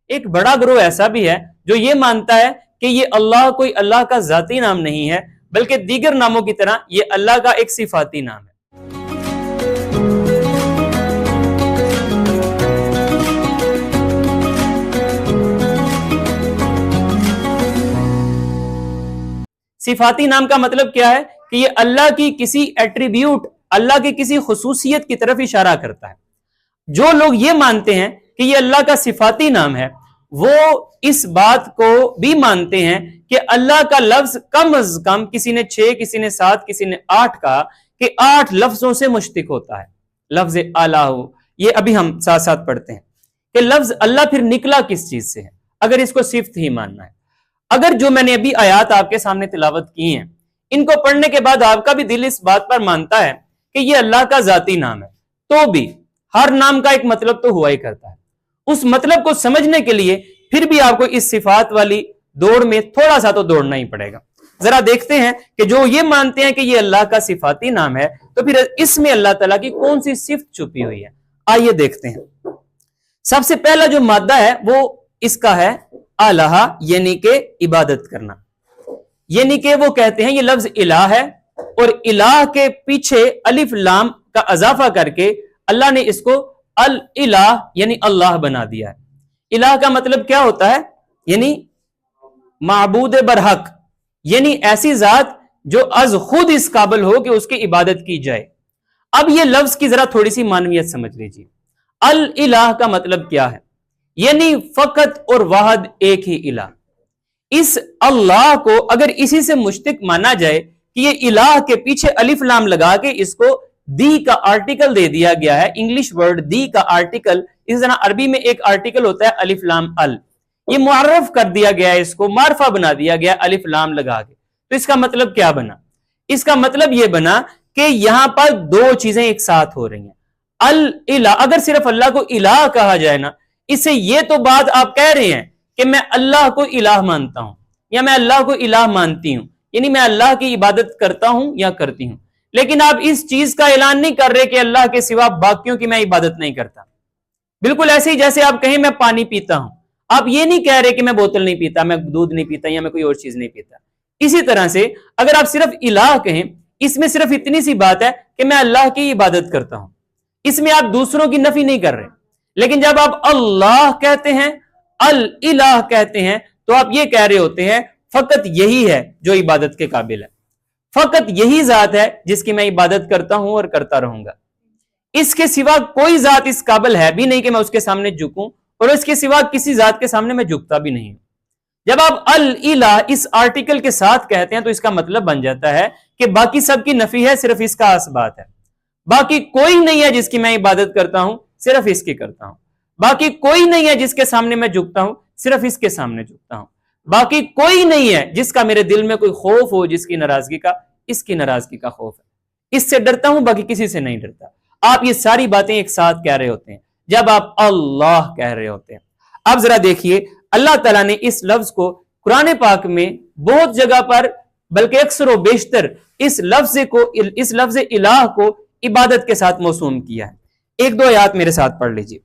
ایک بڑا گروہ ایسا بھی ہے جو یہ مانتا ہے کہ یہ اللہ کوئی اللہ کا ذاتی نام نہیں ہے بلکہ دیگر ناموں کی طرح یہ اللہ کا ایک صفاتی نام ہے۔ صفاتی نام کا مطلب کیا ہے کہ یہ اللہ کی کسی ایٹریبیوٹ، اللہ کی کسی خصوصیت کی طرف اشارہ کرتا ہے۔ جو لوگ یہ مانتے ہیں کہ یہ اللہ کا صفاتی نام ہے وہ اس بات کو بھی مانتے ہیں کہ اللہ کا لفظ کم از کم کسی نے 6 کسی نے 7 کسی نے 8 کہا کہ 8 لفظوں سے مشتق ہوتا ہے۔ لفظ الہ، یہ ابھی ہم ساتھ ساتھ پڑھتے ہیں کہ لفظ اللہ پھر نکلا کس چیز سے ہے اگر اس کو صفت ہی ماننا ہے۔ اگر جو میں نے ابھی آیات آپ کے سامنے تلاوت کی ہیں ان کو پڑھنے کے بعد آپ کا بھی دل اس بات پر مانتا ہے کہ یہ اللہ کا ذاتی نام ہے، تو بھی ہر نام کا ایک مطلب تو ہوا ہی کرتا ہے۔ اس مطلب کو سمجھنے کے لیے پھر بھی آپ کو اس صفات والی دوڑ میں تھوڑا سا تو دوڑنا ہی پڑے گا۔ ذرا دیکھتے ہیں کہ جو یہ مانتے ہیں کہ یہ اللہ کا صفاتی نام ہے تو پھر اس میں اللہ تعالیٰ کی کون سی صفت چھپی ہوئی ہے، آئیے دیکھتے ہیں۔ سب سے پہلا جو مادہ ہے وہ اس کا ہے الہ، یعنی کہ عبادت کرنا، یعنی کہ وہ کہتے ہیں یہ لفظ الہ ہے اور الہ کے پیچھے الف لام کا اضافہ کر کے اللہ نے اس کو الہ یعنی اللہ بنا دیا ہے۔ الہ کا مطلب کیا ہوتا ہے؟ یعنی معبود برحق، یعنی ایسی ذات جو از خود اس قابل ہو کہ اس کی عبادت کی جائے۔ اب یہ لفظ کی ذرا تھوڑی سی معنویت سمجھ لیجیے۔ الہ کا مطلب کیا ہے؟ یعنی فقط اور واحد ایک ہی الہ۔ اس اللہ کو اگر اسی سے مشتق مانا جائے کہ یہ الہ کے پیچھے الف لام لگا کے اس کو دی کا آرٹیکل دے دیا گیا ہے، انگلش ورڈ دی کا آرٹیکل، اس طرح عربی میں ایک آرٹیکل ہوتا ہے الف لام ال، یہ معرف کر دیا گیا ہے، اس کو معرفہ بنا دیا گیا الف لام لگا کے، تو اس کا مطلب کیا بنا؟ اس کا مطلب یہ بنا کہ یہاں پر دو چیزیں ایک ساتھ ہو رہی ہیں۔ الہ، اگر صرف اللہ کو الہ کہا جائے نا، اس سے یہ تو بات آپ کہہ رہے ہیں کہ میں اللہ کو الہ مانتا ہوں یا میں اللہ کو الہ مانتی ہوں، یعنی میں اللہ کی عبادت کرتا ہوں یا کرتی ہوں، لیکن آپ اس چیز کا اعلان نہیں کر رہے کہ اللہ کے سوا باقیوں کی میں عبادت نہیں کرتا۔ بالکل ایسے ہی جیسے آپ کہیں میں پانی پیتا ہوں، آپ یہ نہیں کہہ رہے کہ میں بوتل نہیں پیتا، میں دودھ نہیں پیتا یا میں کوئی اور چیز نہیں پیتا۔ اسی طرح سے اگر آپ صرف الہ کہیں، اس میں صرف اتنی سی بات ہے کہ میں اللہ کی عبادت کرتا ہوں، اس میں آپ دوسروں کی نفی نہیں کر رہے۔ لیکن جب آپ اللہ کہتے ہیں، الہ کہتے ہیں، تو آپ یہ کہہ رہے ہوتے ہیں فقط یہی ہے جو عبادت کے قابل ہے، فقط یہی ذات ہے جس کی میں عبادت کرتا ہوں اور کرتا رہوں گا۔ اس کے سوا کوئی ذات اس قابل ہے بھی نہیں کہ میں اس کے سامنے جھکوں، اور اس کے سوا کسی ذات کے سامنے میں جھکتا بھی نہیں ہوں۔ جب آپ الہ اس آرٹیکل کے ساتھ کہتے ہیں تو اس کا مطلب بن جاتا ہے کہ باقی سب کی نفی ہے، صرف اس کا اثبات ہے۔ باقی کوئی نہیں ہے جس کی میں عبادت کرتا ہوں، صرف اس کی کرتا ہوں۔ باقی کوئی نہیں ہے جس کے سامنے میں جھکتا ہوں، صرف اس کے سامنے جھکتا ہوں۔ باقی کوئی نہیں ہے جس کا میرے دل میں کوئی خوف ہو، جس کی ناراضگی کا، اس کی ناراضگی کا خوف ہے، اس سے ڈرتا ہوں، باقی کسی سے نہیں ڈرتا۔ آپ یہ ساری باتیں ایک ساتھ کہہ رہے ہوتے ہیں جب آپ اللہ کہہ رہے ہوتے ہیں۔ اب ذرا دیکھیے اللہ تعالیٰ نے اس لفظ کو قرآن پاک میں بہت جگہ پر، بلکہ اکثر و بیشتر اس لفظ الہ کو عبادت کے ساتھ موسوم کیا ہے۔ ایک دو آیات میرے ساتھ پڑھ لیجیے۔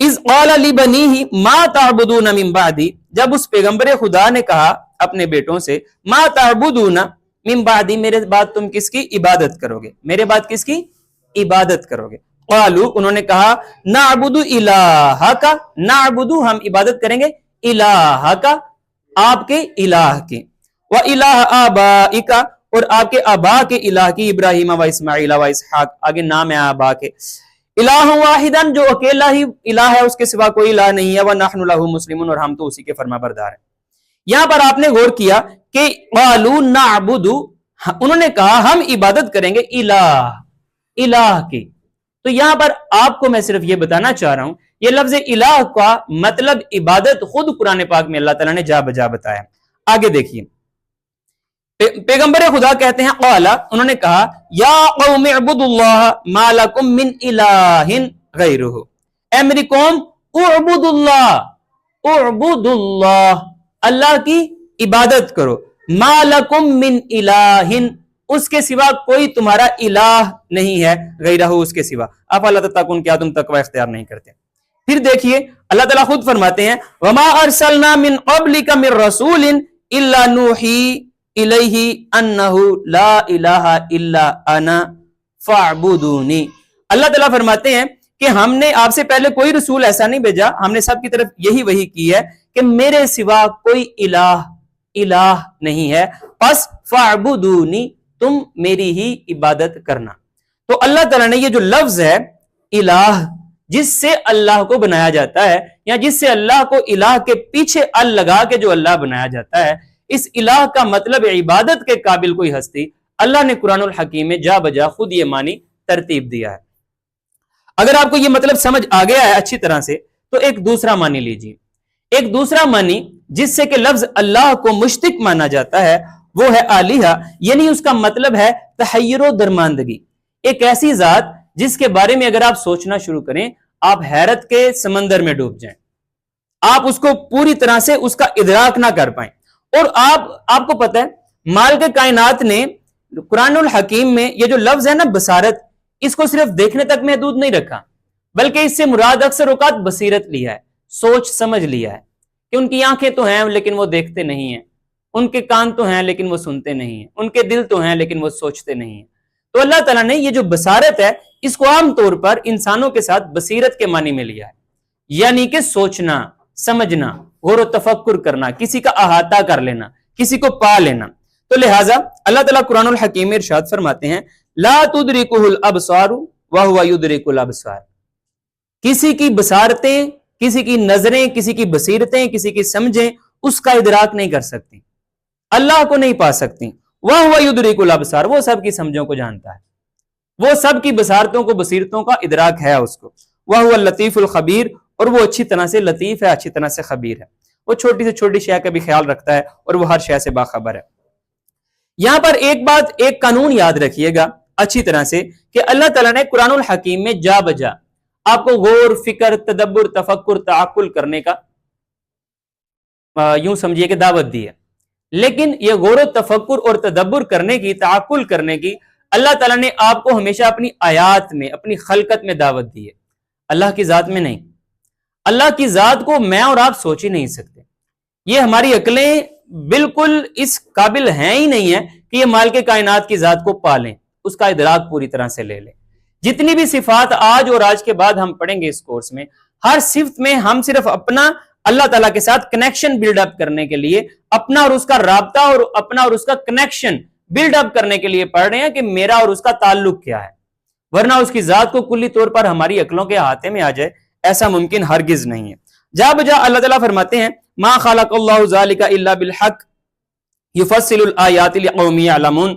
اذ قال لبنیہ ما تعبدون من بعدی، جب اس پیغمبر خدا نے کہا اپنے بیٹوں سے ما تعبدون من بعدی، میرے بعد تم کس کی عبادت کرو گے، میرے بعد کس کی عبادت کرو گے؟ قالوا، انہوں نے کہا نعبد الہک، نعبد، ہم عبادت کریں گے الہک، آپ کے الہ کی، وَإِلَٰهَ آبَائِكَ، اور آپ کے آبا کے الہ کی، ابراہیم و اسماعیل و اسحاق، آگے نام ہے آبا کے، الہ واحدن، جو اکیلا ہی الہ ہے، اس کے سوا کوئی الہ نہیں ہے، وَنَحْنُ لَهُ مُسْلِمُونَ، اور ہم تو اسی کے فرما بردار ہیں۔ یہاں پر آپ نے غور کیا کہ قالوا نعبد، انہوں نے کہا ہم عبادت کریں گے الہ کی، تو یہاں پر آپ کو میں صرف یہ بتانا چاہ رہا ہوں یہ لفظ الہ کا مطلب عبادت خود قرآن پاک میں اللہ تعالیٰ نے جا بجا بتایا۔ آگے دیکھیے پیغمبر خدا کہتے ہیں قالا، انہوں نے کہا یا قوم اعبدوا اللہ ما لکم من الہ غیرہ، اے میری قوم اعبدوا اللہ، اعبدوا اللہ، اللہ کی عبادت کرو، ما لکم من الہ، اس کے سوا کوئی تمہارا الہ نہیں ہے، غیرہ، اس کے سوا، افلا تتقون، کیا تم تقوی اختیار نہیں کرتے؟ پھر دیکھیے اللہ تعالیٰ خود فرماتے ہیں وَمَا أَرْسَلْنَا مِن قَبْلِكَ مِن رَسُولٍ إِلَّا نُوحِي إِلَيْهِ أَنَّهُ لَا إِلَهَ إِلَّا أَنَا فَاعْبُدُونِي۔ اللہ تعالیٰ فرماتے ہیں کہ ہم نے آپ سے پہلے کوئی رسول ایسا نہیں بھیجا، ہم نے سب کی طرف یہی وحی کی ہے کہ میرے سوا کوئی الہ نہیں ہے، پس فَاعْبُدُونِي، تم میری ہی عبادت کرنا۔ تو اللہ تعالیٰ نے یہ جو لفظ ہے الہ، جس سے اللہ کو بنایا جاتا ہے یا جس سے اللہ کو الہ کے پیچھے ال لگا کے جو اللہ بنایا جاتا ہے، اس الہ کا مطلب عبادت کے قابل کوئی ہستی، اللہ نے قرآن الحکیم میں جا بجا خود یہ معنی ترتیب دیا ہے۔ اگر آپ کو یہ مطلب سمجھ آ گیا ہے اچھی طرح سے تو ایک دوسرا معنی لیجیے۔ ایک دوسرا معنی جس سے کہ لفظ اللہ کو مشتق مانا جاتا ہے وہ ہے آلیہ، یعنی اس کا مطلب ہے تحیر و درماندگی، ایک ایسی ذات جس کے بارے میں اگر آپ سوچنا شروع کریں آپ حیرت کے سمندر میں ڈوب جائیں، آپ اس کو پوری طرح سے اس کا ادراک نہ کر پائیں۔ اور آپ کو پتہ ہے مالک کائنات نے قرآن الحکیم میں یہ جو لفظ ہے نا بصارت، اس کو صرف دیکھنے تک محدود نہیں رکھا، بلکہ اس سے مراد اکثر اوقات بصیرت لیا ہے، سوچ سمجھ لیا ہے کہ ان کی آنکھیں تو ہیں لیکن وہ دیکھتے نہیں ہیں، ان کے کان تو ہیں لیکن وہ سنتے نہیں ہیں، ان کے دل تو ہیں لیکن وہ سوچتے نہیں ہیں۔ تو اللہ تعالیٰ نے یہ جو بصارت ہے اس کو عام طور پر انسانوں کے ساتھ بصیرت کے معنی میں لیا ہے، یعنی کہ سوچنا، سمجھنا، غور و تفکر کرنا، کسی کا احاطہ کر لینا، کسی کو پا لینا۔ تو لہٰذا اللہ تعالیٰ قرآن الحکیم میں ارشاد فرماتے ہیں لا تدرکہ الابصار وہو یدرک الابصار، کسی کی بصارتیں، کسی کی نظریں، کسی کی بصیرتیں، کسی کی سمجھیں اس کا ادراک نہیں کر سکتی، اللہ کو نہیں پا سکتی۔ وہو یدرک الابصار، وہ سب کی سمجھوں کو جانتا ہے، وہ سب کی بصارتوں کو، بصیرتوں کا ادراک ہے اس کو۔ وہو اللطیف الخبیر، اور وہ اچھی طرح سے لطیف ہے، اچھی طرح سے خبیر ہے، وہ چھوٹی سے چھوٹی شے کا بھی خیال رکھتا ہے اور وہ ہر شے سے باخبر ہے۔ یہاں پر ایک بات، ایک قانون یاد رکھیے گا اچھی طرح سے کہ اللہ تعالیٰ نے قرآن الحکیم میں جا بجا آپ کو غور، فکر، تدبر، تفکر، تعقل کرنے کا یوں سمجھیے کہ دعوت دی ہے، لیکن یہ غور و تفکر اور تدبر کرنے کی، تعقل کرنے کی اللہ تعالیٰ نے آپ کو ہمیشہ اپنی آیات میں، اپنی خلقت میں دعوت دی ہے، اللہ کی ذات میں نہیں۔ اللہ کی ذات کو میں اور آپ سوچ ہی نہیں سکتے، یہ ہماری عقلیں بالکل اس قابل ہیں ہی نہیں ہے کہ یہ مالک کائنات کی ذات کو پالیں، اس کا ادراک پوری طرح سے لے لیں۔ جتنی بھی صفات آج اور آج کے بعد ہم پڑھیں گے اس کورس میں، ہر صفت میں ہم صرف اپنا اللہ تعالیٰ کے ساتھ کنیکشن بلڈ اپ کرنے کے لیے، اپنا اور اس کا رابطہ اور اپنا اور اس کا کنیکشن بلڈ اپ کرنے کے لیے پڑھ رہے ہیں کہ میرا اور اس کا تعلق کیا ہے، ورنہ اس کی ذات کو کلی طور پر ہماری عقلوں کے احاطے میں آ جائے ایسا ممکن ہرگز نہیں ہے۔ جا بجا اللہ تعالیٰ فرماتے ہیں ما خلق اللہ ذالک الا بالحق یفصل الآیات لقوم یعلمون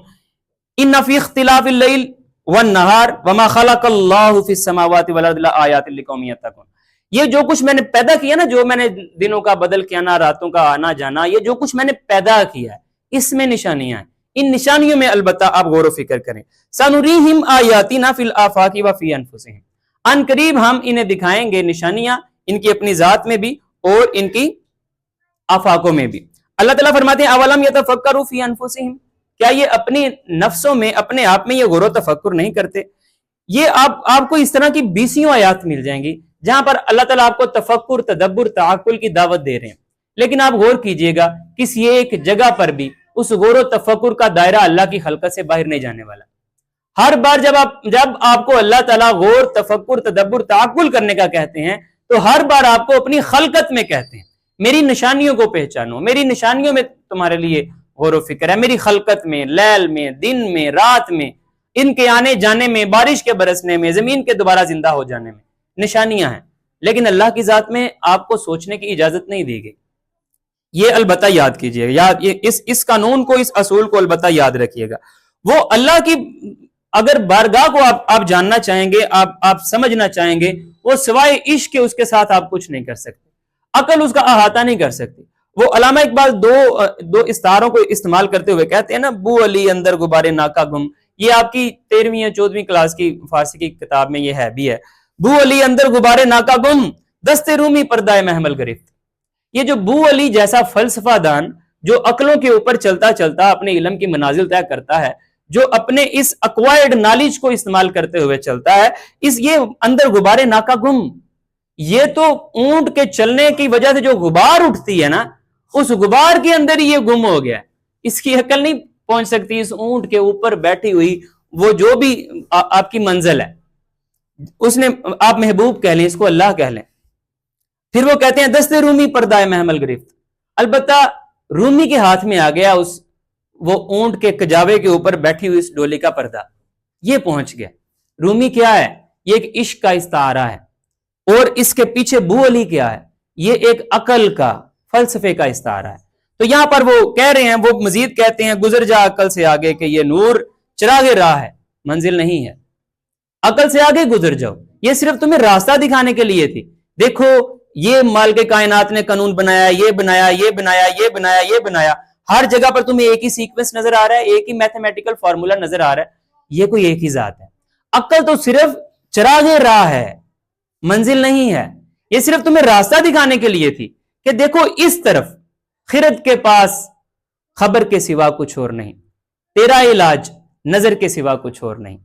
ان فی اختلاف اللیل والنہار وما خلق اللہ فی السماوات والارض لآیات لقوم یتقون۔ یہ جو کچھ میں نے پیدا کیا نا، جو میں نے دنوں کا بدل کیا نا، راتوں کا آنا جانا، یہ جو کچھ میں نے پیدا کیا ہے اس میں نشانیاں ہیں، ان نشانیوں میں البتہ آپ غور و فکر کریں۔ سنریہم آیاتنا فی الآفاق وفی انفسہم، ان قریب ہم انہیں دکھائیں گے نشانیاں ان کی اپنی ذات میں بھی اور ان کی آفاقوں میں بھی۔ اللہ تعالیٰ فرماتے ہیں اولم یتفکروا فی انفسہم، کیا یہ اپنی نفسوں میں، اپنے آپ میں یہ غور و تفکر نہیں کرتے؟ یہ آپ کو اس طرح کی 20 آیات مل جائیں گی جہاں پر اللہ تعالیٰ آپ کو تفکر، تدبر، تعقل کی دعوت دے رہے ہیں، لیکن آپ غور کیجئے گا کسی ایک جگہ پر بھی اس غور و تفکر کا دائرہ اللہ کی خلقت سے باہر نہیں جانے والا۔ ہر بار جب آپ کو اللہ تعالیٰ غور، تفکر، تدبر، تعقل کرنے کا کہتے ہیں تو ہر بار آپ کو اپنی خلقت میں کہتے ہیں میری نشانیوں کو پہچانو، میری نشانیوں میں تمہارے لیے غور و فکر ہے، میری خلقت میں، لیل میں، دن میں، رات میں، ان کے آنے جانے میں، بارش کے برسنے میں، زمین کے دوبارہ زندہ ہو جانے میں نشانیاں ہیں، لیکن اللہ کی ذات میں آپ کو سوچنے کی اجازت نہیں دی گئی۔ یہ البتہ یاد کیجئے گا، اس قانون کو، اس اصول کو البتہ یاد رکھیے گا۔ وہ اللہ کی اگر بارگاہ کو آپ جاننا چاہیں گے، آپ سمجھنا چاہیں گے، وہ سوائے عشق کے اس کے ساتھ آپ کچھ نہیں کر سکتے، عقل اس کا احاطہ نہیں کر سکتی۔ وہ علامہ اقبال دو استعاروں کو استعمال کرتے ہوئے کہتے ہیں نا، بو علی اندر غبارے ناکا گم، یہ آپ کی 13ویں یا 14ویں کلاس کی فارسی کی کتاب میں یہ ہے بھی ہے، بو علی اندر غبارے ناکا گم دست رومی پردہ محمل گرفت۔ یہ جو بو علی جیسا فلسفہ دان جو عقلوں کے اوپر چلتا چلتا اپنے علم کی منازل طے کرتا ہے، جو اپنے اس ایکوائرڈ نالج کو استعمال کرتے ہوئے چلتا ہے، یہ اندر غبارے ناکا گم، یہ تو اونٹ کے چلنے کی وجہ سے جو غبار اٹھتی ہے نا، اس غبار کے اندر ہی یہ گم ہو گیا، اس کی عقل نہیں پہنچ سکتی اس اونٹ کے اوپر بیٹھی ہوئی وہ جو بھی آپ کی منزل ہے، اس نے آپ محبوب کہہ لیں، اس کو اللہ کہہ لیں۔ پھر وہ کہتے ہیں دست رومی پردہ محمل گرفت، البتہ رومی کے ہاتھ میں آ گیا وہ اونٹ کے کجاوے کے اوپر بیٹھی ہوئی اس ڈولی کا پردہ، یہ پہنچ گیا۔ رومی کیا ہے؟ یہ ایک عشق کا استعارہ ہے، اور اس کے پیچھے بو علی کیا ہے؟ یہ ایک عقل کا، فلسفے کا استعارہ ہے۔ تو یہاں پر وہ کہہ رہے ہیں، وہ مزید کہتے ہیں گزر جا عقل سے آگے کہ یہ نور چراغ راہ ہے، منزل نہیں ہے، عقل سے آگے گزر جاؤ، یہ صرف تمہیں راستہ دکھانے کے لیے تھی۔ دیکھو یہ مال کے کائنات نے قانون بنایا، یہ بنایا، یہ بنایا، یہ بنایا، یہ بنایا، ہر جگہ پر تمہیں ایک ہی سیکوینس نظر آ رہا ہے، ایک ہی میتھمیٹیکل فارمولا نظر آ رہا ہے، یہ کوئی ایک ہی ذات ہے۔ عقل تو صرف چراغ راہ ہے، منزل نہیں ہے، یہ صرف تمہیں راستہ دکھانے کے لیے تھی کہ دیکھو اس طرف خرد کے پاس خبر کے سوا کچھ اور نہیں، تیرا علاج نظر کے سوا کچھ اور نہیں۔